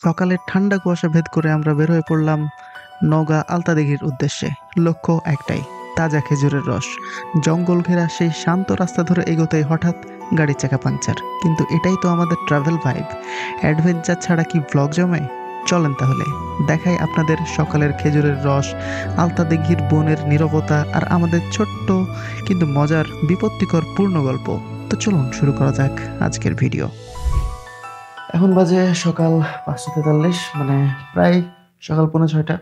সকালের ঠান্ডা কুয়াশা ভেদ করে আমরা বের হয়ে পড়লাম নওগাঁ আলতাদিঘির উদ্দেশ্যে। লক্ষ্য একটাই, তাজা খেজুরের রস। জঙ্গল ঘেরা সেই শান্ত রাস্তা ধরে এগোতেই হঠাৎ গাড়ির চাকা পাংচার। কিন্তু এটাই তো আমাদের ট্রাভেল ভাইব। অ্যাডভেঞ্চার ছাড়া কি ব্লগ জমে? চলেন তাহলে দেখাই আপনাদের সকালের খেজুরের রস, আলতাদিঘির বনের নীরবতা আর আমাদের ছোট্ট কিন্তু মজার বিপত্তিকর পূর্ণ গল্প। তো চলুন শুরু করা যাক আজকের ভিডিও। এখন বাজে সকাল 5:43, মানে প্রায় সকাল 5:45।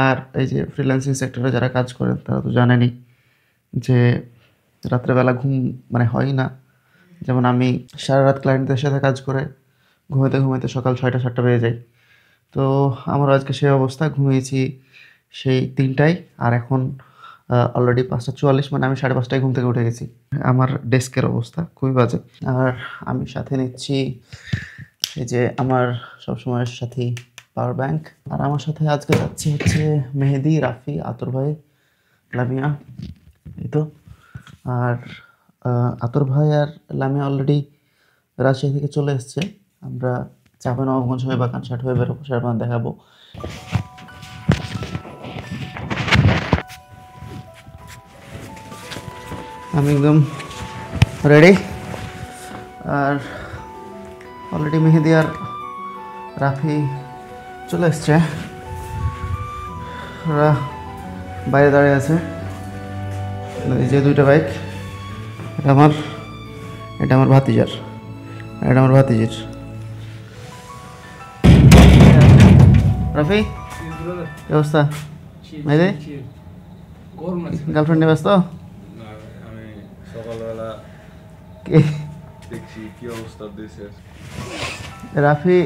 আর এই যে ফ্রিল্যান্সিং সেক্টরে যারা কাজ করেন তারা তো জানেনই যে রাত্রেবেলা ঘুম মানে হয় না। যেমন আমি সারা রাত ক্লায়েন্টদের সাথে কাজ করে ঘুমাতে ঘুমাতে সকাল 6টা-7টা বেজে যায়। তো আমার আজকে সেই অবস্থা, ঘুমিয়েছি সেই 3টায়, আর এখন অলরেডি 5:44, মানে আমি 5:30টায় ঘুম থেকে উঠে গেছি। আমার ডেস্কের অবস্থা খুবই বাজে। আর আমি সাথে নিচ্ছি এই যে আমার সবসময়ের সাথী পাওয়ার ব্যাংক। আর আমার সাথে আজকে যাচ্ছে হচ্ছে মেহেদি, রাফি, আতর ভাই, লামিয়া, এই তো। আর আতর ভাই আর লামিয়া অলরেডি রাজশাহী থেকে চলে এসছে। আমরা চাঁপাইনবাবগঞ্জ হয়ে বা কানসাট হয়ে বেরোবো, সেটা দেখাবো। আমি একদম রেডি। আর অলরেডি মেহেদি আর রাফি চলে এসছে, ওরা বাইরে দাঁড়িয়ে আছে। এই যে দুইটা বাইক, এটা আমার ভাতিজার, এটা আমার ভাতিজির। রাফি, কি অবস্থা? মেহেদি গার্লফ্রেন্ড নিয়ে ব্যস্ত? আমি সকালবেলা দেখছি কি অবস্থা দেশের। রাফি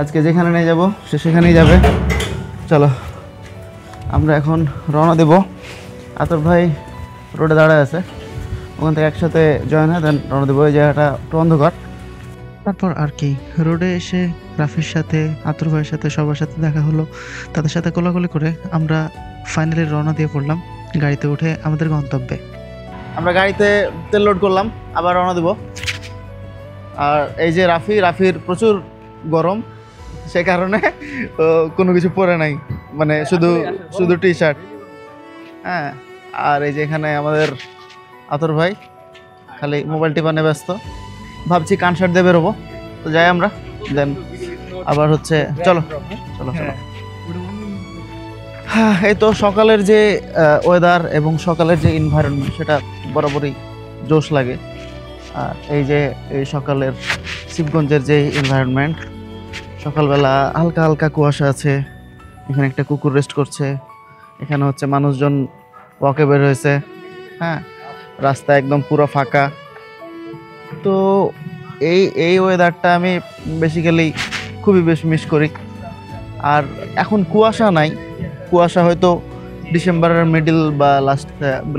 আজকে যেখানে নিয়ে যাব সে সেখানেই যাবে। চলো আমরা এখন রওনা দেব। আতর ভাই রোডে দাঁড়ায় আছে, ওখান থেকে একসাথে জয়েন হয়, দেন রওনা দেবো। ওই জায়গাটা একটু অন্ধকার। তারপর আর কি, রোডে এসে রাফির সাথে, আতর ভাইয়ের সাথে, সবার সাথে দেখা হলো। তাদের সাথে কোলাকুলি করে আমরা ফাইনালি রওনা দিয়ে পড়লাম গাড়িতে উঠে আমাদের গন্তব্যে। আমরা গাড়িতে তেল লোড করলাম, আবার রওনা দেব। আর এই যে রাফির প্রচুর গরম, সে কারণে কোনো কিছু পরে নাই, মানে শুধু টি শার্ট। হ্যাঁ, আর এই যে এখানে আমাদের আতর ভাই খালি মোবাইল টিপানে ব্যস্ত। ভাবছি কানসার্ট দিয়ে বেরোবো, তো যাই আমরা, দেন আবার হচ্ছে চলো চলো চলো। হ্যাঁ, এই তো সকালের যে ওয়েদার এবং সকালের যে এনভায়রনমেন্ট, সেটা বরাবরই জোশ লাগে। আর এই যে এই সকালের শিবগঞ্জের যে এনভায়রনমেন্ট, সকালবেলা হালকা হালকা কুয়াশা আছে, এখানে একটা কুকুর রেস্ট করছে, এখানে হচ্ছে মানুষজন ওয়াকে বের হয়েছে। হ্যাঁ, রাস্তা একদম পুরো ফাঁকা। তো এই ওয়েদারটা আমি বেসিক্যালি খুবই বেশি মিস করি। আর এখন কুয়াশা নাই, কুয়াশা হয়তো ডিসেম্বরের মিডল বা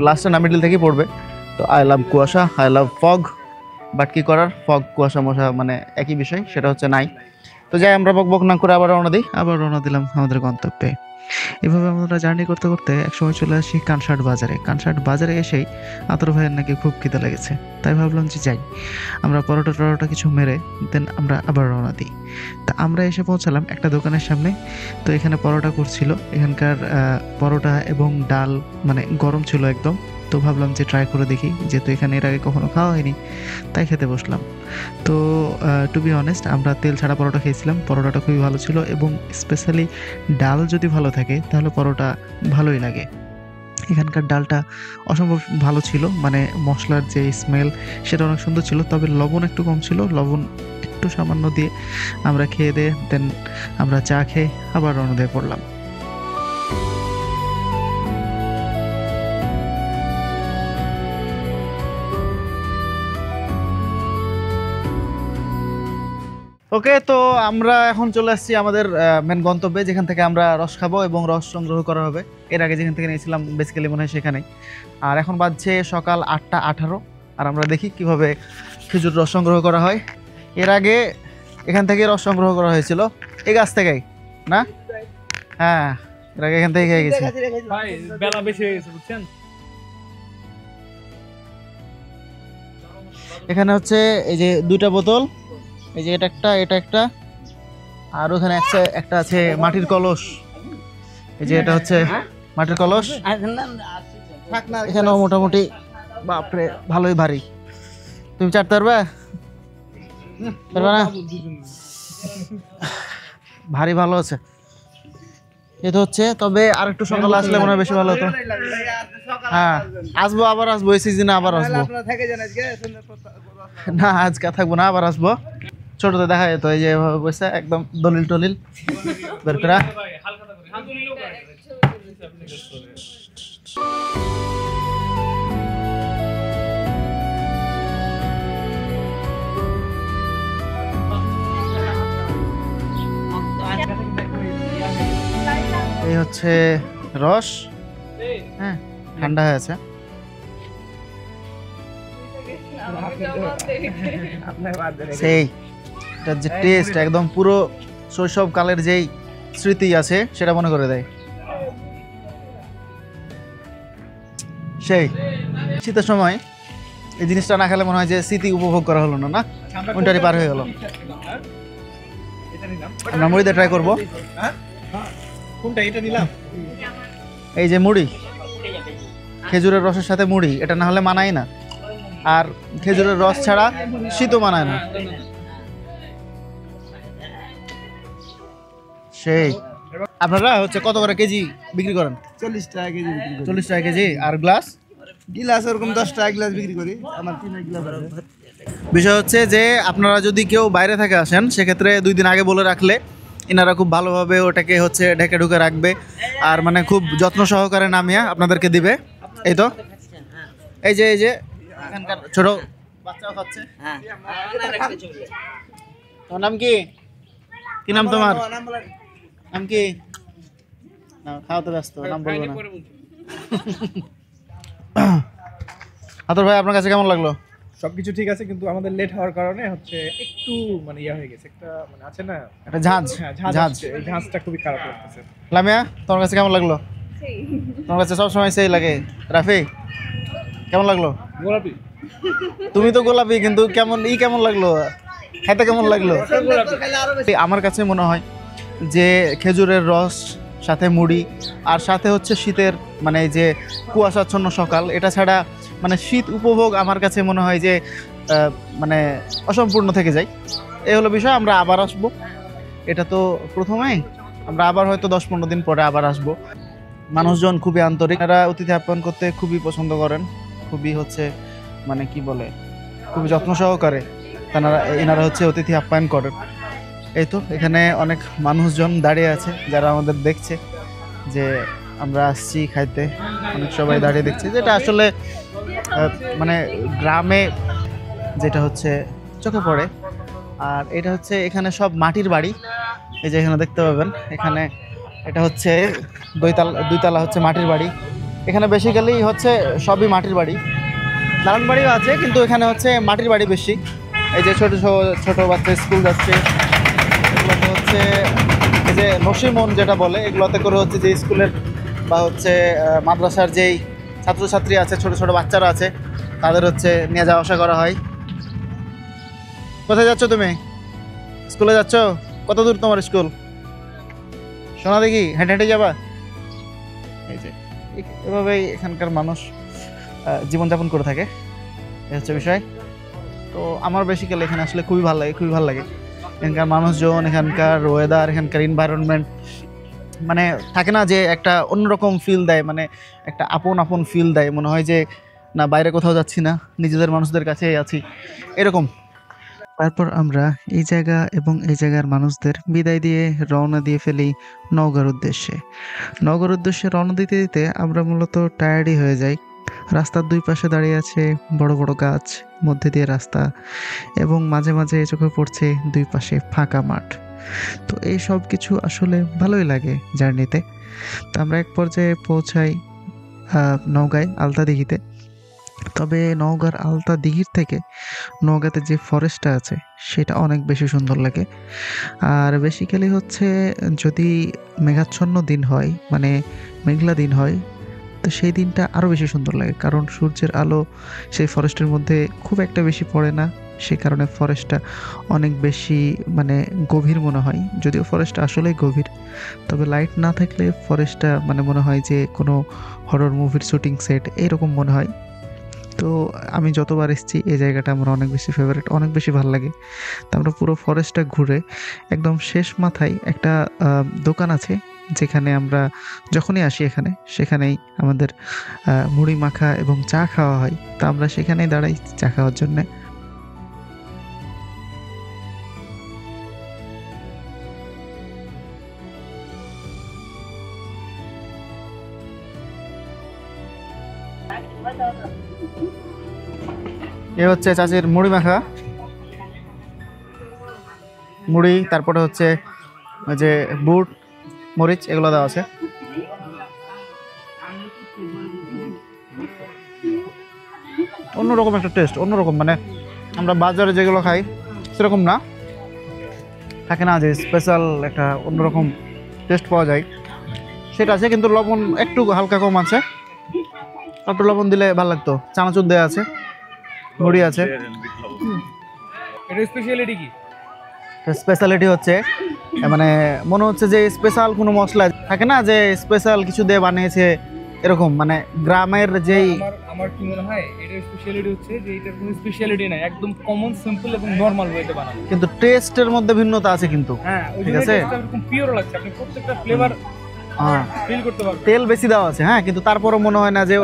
লাস্টে না মিডল থেকেই পড়বে। তো আই লাভ কুয়াশা, আই লাভ ফগ, বাট কী করার, ফগ কুয়াশা মশা মানে একই বিষয়, সেটা হচ্ছে নাই। তো যাই, আমরা বক বক না করে আবার রওনা দিলাম আমাদের গন্তব্যে। এভাবে আমরা জার্নি করতে করতে একসময় চলে আসি কানসাট বাজারে এসেই আতর ভাইয়ের নাকি খুব খিদে লেগেছে। তাই ভাবলাম যে যাই, আমরা পরোটা কিছু মেরে দেন আমরা আবার রওনা দিই। তা আমরা এসে পৌঁছালাম একটা দোকানের সামনে। তো এখানে পরোটা করছিল, এখানকার পরোটা এবং ডাল মানে গরম ছিল একদম। তো ভাবলাম যে ট্রাই করে দেখি, যেহেতু এখানে এর আগে কখনো খাওয়া হয়নি, তাই খেতে বসলাম। তো টু বি অনেস্ট, আমরা তেল ছাড়া পরোটা খেয়েছিলাম, পরোটাটা খুবই ভালো ছিল, এবং স্পেশালি ডাল যদি ভালো থাকে তাহলে পরোটা ভালোই লাগে। এখানকার ডালটা অসম্ভব ভালো ছিল, মানে মশলার যে স্মেল সেটা অনেক সুন্দর ছিল, তবে লবণ একটু কম ছিল, লবণ একটু সামান্য দিয়ে আমরা খেয়ে দিয়ে দেন আমরা চা খেয়ে আবার রওনা দিয়ে পড়লাম। ওকে, তো আমরা এখন চলে আসছি আমাদের মেন গন্তব্যে, যেখান থেকে আমরা রস খাবো এবং রস সংগ্রহ করা হবে। এর আগে যেখান থেকে নিয়েছিলাম বেসিক্যালি মনে হয় সেখানেই। আর এখন বাজছে সকাল 8টা 18, আর আমরা দেখি কিভাবে খেজুর রস সংগ্রহ করা হয়। এর আগে এখান থেকে রস সংগ্রহ করা হয়েছিল, এই গাছ থেকেই না? হ্যাঁ, এর আগে এখান থেকে খেয়ে গেছি। বেলা বেশি হয়ে গেছে বুঝছেন। এখানে হচ্ছে এই যে দুইটা বোতল, এই যে এটা একটা আর ওখানে একটা আছে মাটির কলস, এই যে এটা হচ্ছে মাটির কলস। এখানেও মোটামুটি বাপরে ভালোই ভারী। তুমি চাটতে পারবে? পারবে না? ভারী ভালো আছে। এটা হচ্ছে, তবে আর একটু সকালে আসলে মনে হয় বেশি ভালো হতো। হ্যাঁ আসবো, আবার আসবো এই সিজনে, আবার আসবো। না আজকে থাকবো না, আবার আসবো। ছোটতে দেখা যেত এই যে এভাবে বসে একদম দলিল টলিল বের করা। এই হচ্ছে রস, হ্যাঁ ঠান্ডা হয়ে আছে। সেই এটার যে টেস্ট একদম পুরো শৈশব কালের যেই স্মৃতি আছে সেটা মনে করে দেয়। সেই শীতের সময় এই জিনিসটা না খেলে মনে হয় যে স্মৃতি উপভোগ করা হলো না, না উইন্টারই পার হয়ে গেল। আমরা মুড়িতে ট্রাই করবো। এই যে মুড়ি, খেজুরের রসের সাথে মুড়ি, এটা না হলে মানায় না। আর খেজুরের রস ছাড়া শীতও মানায় না। সেই আপনারা হচ্ছে কত করে কেজি বিক্রি করেন? 40 টাকা কেজি। 40 টাকা কেজি। আর গ্লাস? গিলাস ওরকম 10 টাকা গ্লাস বিক্রি করি। আমার 3 গ্লাস আছে। বিষয় হচ্ছে যে আপনারা যদি কেউ বাইরে থেকে আসেন সেক্ষেত্রে 2 দিন আগে বলে রাখলে এনারা খুব ভালোভাবে ওটাকে হচ্ছে ঢেকে ঢুকে রাখবে, আর মানে খুব যত্ন সহকারে নামিয়ে আপনাদেরকে দিবে। এই তো এই যে এখানকার ছোট বাচ্চাও খাচ্ছে। তোমার নাম কি? কি নাম তোমার? নাম কি? না খাওয়া তো ব্যস্ত, নাম বলবো না। আতর ভাই আপনার কাছে কেমন লাগলো? সবকিছু ঠিক আছে, কিন্তু আমাদের লেট হওয়ার কারণে হচ্ছে একটু মানে ইয়া হয়ে গেছে, একটা মানে আছে না একটা ঝাঁজ। হ্যাঁ ঝাঁজ আসছে, এই ঝাঁজটা খুবই খারাপ লাগতেছে। লামিয়া তোমার কাছে কেমন লাগলো? তোমার কাছে সবসময় সেই লাগে। রাফি কেমন লাগলো? গোলাপি। তুমি তো গোলাপি, কিন্তু কেমন লাগলো খাইতে, কেমন লাগলো? আমার কাছে মনে হয় যে খেজুরের রস সাথে মুড়ি আর সাথে হচ্ছে শীতের মানে এই যে কুয়াশাচ্ছন্ন সকাল, এটা ছাড়া মানে শীত উপভোগ আমার কাছে মনে হয় যে মানে অসম্পূর্ণ থেকে যায়। এই হলো বিষয়। আমরা আবার আসবো, এটা তো প্রথমেই, আমরা আবার হয়তো 10-15 দিন পরে আবার আসবো। মানুষজন খুবই আন্তরিক, এরা অতিথি আপ্যায়ন করতে খুবই পছন্দ করেন, খুবই হচ্ছে মানে কি বলে খুবই যত্ন সহকারে এনারা হচ্ছে অতিথি আপ্যায়ন করেন। এই তো এখানে অনেক মানুষজন দাঁড়িয়ে আছে যারা আমাদের দেখছে যে আমরা আসছি খাইতে, অনেক সবাই দাঁড়িয়ে দেখছে, যেটা আসলে মানে গ্রামে যেটা হচ্ছে চোখে পড়ে। আর এটা হচ্ছে এখানে সব মাটির বাড়ি, এই যে এখানে দেখতে পাবেন, এখানে এটা হচ্ছে দুইতলা হচ্ছে মাটির বাড়ি। এখানে বেসিক্যালি হচ্ছে সবই মাটির বাড়ি, দালান বাড়িও আছে কিন্তু এখানে হচ্ছে মাটির বাড়ি বেশি। এই যে ছোট বাচ্চা স্কুল যাচ্ছে, এগুলোতে হচ্ছে এই যে নসিমন যেটা বলে, এগুলোতে করে হচ্ছে যে স্কুলের বা হচ্ছে মাদ্রাসার যেই ছাত্রছাত্রী আছে, ছোট ছোট বাচ্চারা আছে, তাদের হচ্ছে নিয়ে যাওয়া আসা করা হয়। কোথায় যাচ্ছ তুমি? স্কুলে যাচ্ছ? কত দূর তোমার স্কুল? শোনা দেখি, হেঁটে হেঁটে যাবা? এই যে এভাবেই এখানকার মানুষ জীবনযাপন করে থাকে, এই হচ্ছে বিষয়। তো আমার বেসিক্যালি এখানে আসলে খুবই ভালো লাগে। এখানকার মানুষজন, এখানকার ওয়েদার, এখানকার এনভায়রনমেন্ট, মানে থাকে না যে একটা অন্যরকম ফিল দেয়, মানে একটা আপন ফিল দেয়, মনে হয় যে না বাইরে কোথাও যাচ্ছি না, নিজেদের মানুষদের কাছেই আছি, এরকম। তারপর আমরা এই জায়গা এবং এই জায়গার মানুষদের বিদায় দিয়ে রওনা দিয়ে ফেলি নওগাঁর উদ্দেশ্যে রওনা দিতে দিতে আমরা মূলত টায়ার্ডই হয়ে যাই। রাস্তার দুই পাশে দাঁড়িয়ে আছে বড় বড় গাছ, মধ্যে দিয়ে রাস্তা, এবং মাঝে মাঝে চোখে পড়ছে দুই পাশে ফাঁকা মাঠ। তো এই সব কিছু আসলে ভালোই লাগে জার্নিতে। তো আমরা এক পর্যায়ে পৌঁছাই নওগাঁয় আলতাদিঘিতে। তবে নওগাঁর আলতাদিঘির থেকে নওগাঁতে যে ফরেস্টটা আছে সেটা অনেক বেশি সুন্দর লাগে। আর বেসিক্যালি হচ্ছে যদি মেঘাচ্ছন্ন দিন হয়, মানে মেঘলা দিন হয়, তো সেই দিনটা আরও বেশি সুন্দর লাগে, কারণ সূর্যের আলো সেই ফরেস্টের মধ্যে খুব একটা বেশি পড়ে না, সে কারণে ফরেস্টটা অনেক বেশি মানে গভীর মনে হয়, যদিও ফরেস্টটা আসলেই গভীর। তবে লাইট না থাকলে ফরেস্টটা মানে মনে হয় যে কোনো হরর মুভির শুটিং সেট এরকম মনে হয়। তো আমি যতবার এসেছি এই জায়গাটা আমার অনেক বেশি ফেভারিট, অনেক বেশি ভালো লাগে। তো আমরা পুরো ফরেস্টটা ঘুরে একদম শেষ মাথায় একটা দোকান আছে, যেখানে আমরা যখনই আসি এখানে সেখানেই আমাদের মুড়ি মাখা এবং চা খাওয়া হয়। তো আমরা সেখানেই দাঁড়াই চা খাওয়ার জন্যে। এ হচ্ছে চাচির মুড়ি মাখা, মুড়ি, তারপরে হচ্ছে ওই যে বুট মরিচ এগুলো দেওয়া আছে। অন্যরকম একটা টেস্ট, অন্যরকম মানে আমরা বাজারে যেগুলো খাই সেরকম না, থাকে না যে স্পেশাল একটা অন্যরকম টেস্ট পাওয়া যায়, সেটা আছে। কিন্তু লবণ একটু হালকা কম আছে, একটু লবণ দিলে ভালো লাগতো। চানাচুর দেওয়া আছে, মুড়ি আছে। এটা স্পেশালিটি কি? স্পেশালিটি হচ্ছে মানে মনে হচ্ছে যে স্পেশাল কোনো মশলা থাকে না, যে স্পেশাল কিছু দিয়ে বানিয়েছে এরকম, মানে গ্রামের যেই আমার কি মনে হয় এটার স্পেশালিটি হচ্ছে যে এটার কোনো স্পেশালিটি নাই, একদম কমন সিম্পল এবং নরমাল ওয়েতে বানানো, কিন্তু টেস্টের মধ্যে ভিন্নতা আছে কিন্তু। হ্যাঁ ওই ঠিক জন্য আছে। টেস্টটা এরকম পিওর লাগছে, আপনি প্রত্যেকটা ফ্লেভার হ্যাঁ, ফিল করতে পারবেন। তেল বেশি দেওয়া আছে, হ্যাঁ, কিন্তু তারপরও মনে হয় না যে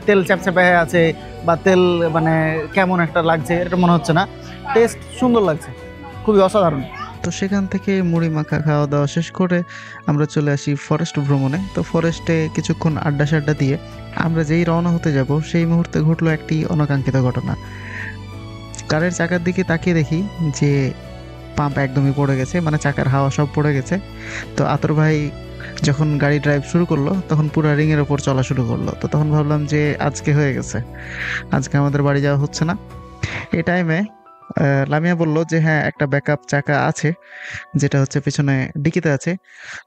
তেল চ্যাপচ্যাপে হয়ে আছে বা তেল মানে কেমন একটা লাগছে, এটা মনে হচ্ছে না। টেস্ট সুন্দর লাগছে, খুবই অসাধারণ। তো সেখান থেকে মুড়ি মাখা খাওয়া দাওয়া শেষ করে আমরা চলে আসি ফরেস্ট ভ্রমণে। তো ফরেস্টে কিছুক্ষণ আড্ডা সাড্ডা দিয়ে আমরা যেই রওনা হতে যাব সেই মুহূর্তে ঘটলো একটি অনাকাঙ্ক্ষিত ঘটনা। কারের চাকার দিকে তাকিয়ে দেখি যে পাম্প একদমই পড়ে গেছে, মানে চাকার হাওয়া সব পড়ে গেছে। তো আতর ভাই যখন গাড়ি ড্রাইভ শুরু করলো তখন পুরো রিংয়ের ওপর চলা শুরু করলো। তো তখন ভাবলাম যে আজকে হয়ে গেছে, আজকে আমাদের বাড়ি যাওয়া হচ্ছে না। এই টাইমে লামিয়া বলল যে হ্যাঁ একটা ব্যাকআপ চাকা আছে, যেটা হচ্ছে পেছনে ডিকিতে আছে।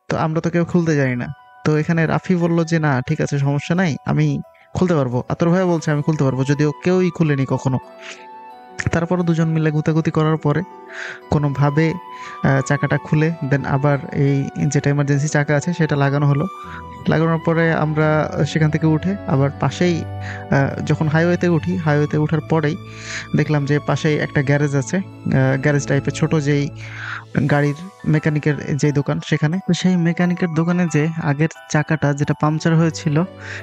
তো আমরা তো কেউ খুলতে জানি না। তো এখানে রাফি বলল যে না ঠিক আছে, সমস্যা নাই, আমি খুলতে পারবো। আতর ভাই বলছে আমি খুলতে পারবো, যদিও কেউই খুলেনি কখনো। তারপরও দুজন মিলে গুতাগুতি করার পরে কোনোভাবে চাকাটা খুলে দেন আবার এই যেটা এমার্জেন্সি চাকা আছে সেটা লাগানো হলো। লাগানোর পরে আমরা সেখান থেকে উঠে আবার পাশেই যখন হাইওয়েতে উঠি, হাইওয়েতে ওঠার পরেই দেখলাম যে পাশেই একটা গ্যারেজ আছে, গ্যারেজ টাইপের ছোট যেই গাড়ির মেকানিকের যে দোকান, সেখানে তো সেই মেকানিকের দোকানে যে আগের চাকাটা যেটা পাংচার হয়েছিল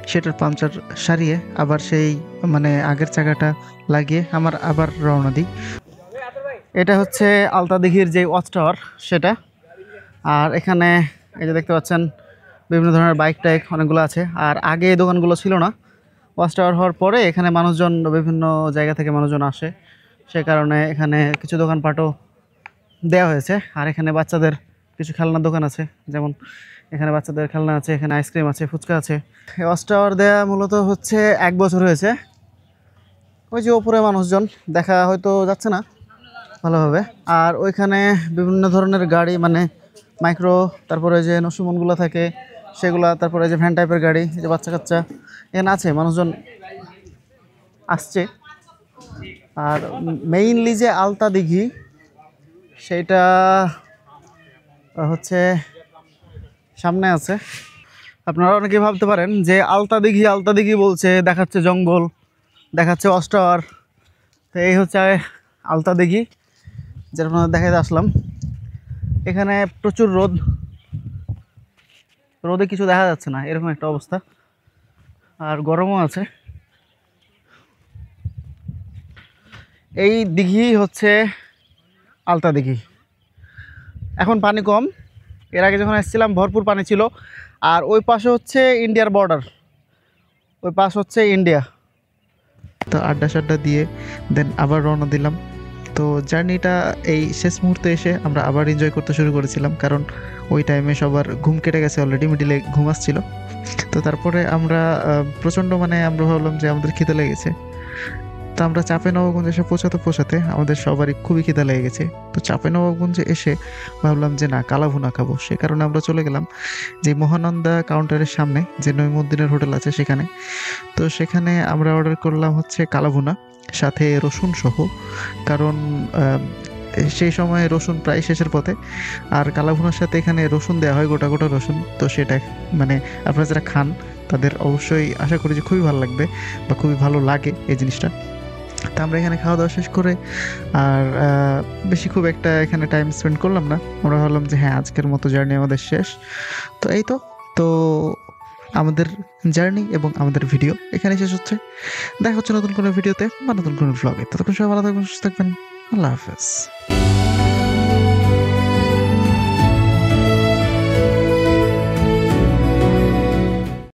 সেটার পাংচার সারিয়ে আবার সেই মানে আগের চাকাটা লাগিয়ে আমার আবার রওনা দিই। এটা হচ্ছে আলতাদিঘির যে ওয়াচ টাওয়ার সেটা। আর এখানে এই যে দেখতে পাচ্ছেন বিভিন্ন ধরনের বাইক টাইক অনেকগুলো আছে। আর আগে এই দোকানগুলো ছিল না, ওয়াচ টাওয়ার হওয়ার পরে এখানে মানুষজন বিভিন্ন জায়গা থেকে মানুষজন আসে, সে কারণে এখানে কিছু দোকানপাটও দেওয়া হয়েছে। আর এখানে বাচ্চাদের কিছু খেলনার দোকান আছে, যেমন এখানে বাচ্চাদের খেলনা আছে, এখানে আইসক্রিম আছে, ফুচকা আছে। ওয়াচ টাওয়ার দেওয়া মূলত হচ্ছে 1 বছর হয়েছে। ওই যে ওপরে মানুষজন দেখা হয়তো যাচ্ছে না ভালোভাবে। আর ওইখানে বিভিন্ন ধরনের গাড়ি মানে মাইক্রো, তারপরে যে নসুমনগুলো থাকে সেগুলা, তারপরে যে ভ্যান টাইপের গাড়ি, যে বাচ্চা কাচ্চা এখানে আছে, মানুষজন আসছে। আর মেইনলি যে আলতা দিঘি সেইটা হচ্ছে সামনে আছে। আপনারা অনেকে ভাবতে পারেন যে আলতা দিঘি বলছে, দেখাচ্ছে জঙ্গল, দেখাচ্ছে ওয়াচ টাওয়ার। তো এই হচ্ছে আলতা দিঘি, যেটা আপনাদের দেখাতে আসলাম। এখানে প্রচুর রোদে কিছু দেখা যাচ্ছে না, এরকম একটা অবস্থা। আর গরমও আছে। এই দিঘি হচ্ছে আলতা দিঘি। এখন পানি কম, এর আগে যখন এসেছিলাম ভরপুর পানি ছিল। আর ওই পাশে হচ্ছে ইন্ডিয়ার বর্ডার, ওই পাশ হচ্ছে ইন্ডিয়া। তো আড্ডা সাড্ডা দিয়ে দেন আবার রওনা দিলাম। তো জার্নিটা এই শেষ মুহূর্তে এসে আমরা আবার এনজয় করতে শুরু করেছিলাম, কারণ ওই টাইমে সবার ঘুম কেটে গেছে, অলরেডি মিডিলে ঘুম আসছিল। তো তারপরে আমরা প্রচণ্ড মানে আমরা ভাবলাম যে আমাদের খিদে লেগেছে। তো আমরা চাঁপাইনবাবগঞ্জে এসে পৌঁছাতে আমাদের সবারই খুবই খিদে লেগে গেছে। তো চাঁপাইনবাবগঞ্জে এসে ভাবলাম যে না কালাভুনা খাবো, সে কারণে আমরা চলে গেলাম যে মহানন্দা কাউন্টারের সামনে যে নইমুদ্দিনের হোটেল আছে সেখানে। তো সেখানে আমরা অর্ডার করলাম হচ্ছে কালাভুনা। সাথে রসুন সহ, কারণ সেই সময় রসুন প্রায় শেষের পথে। আর কালাভুনার সাথে এখানে রসুন দেওয়া হয়, গোটা গোটা রসুন। তো সেটা মানে আপনারা যারা খান তাদের অবশ্যই আশা করি যে খুবই ভালো লাগবে বা খুবই ভালো লাগে এই জিনিসটা। তো আমরা এখানে খাওয়া দাওয়া শেষ করে আর বেশি খুব একটা এখানে টাইম স্পেন্ড করলাম না। আমরা ভাবলাম যে হ্যাঁ, আজকের মতো জার্নি আমাদের শেষ। তো এই তো আমাদের জার্নি এবং আমাদের ভিডিও এখানে শেষ হচ্ছে। দেখা হচ্ছে নতুন কোনো ভিডিওতে বা নতুন কোনো ভ্লগে। ততক্ষণ সবাই ভালো থাকবেন, সুস্থ থাকবেন। আল্লাহ হাফেজ।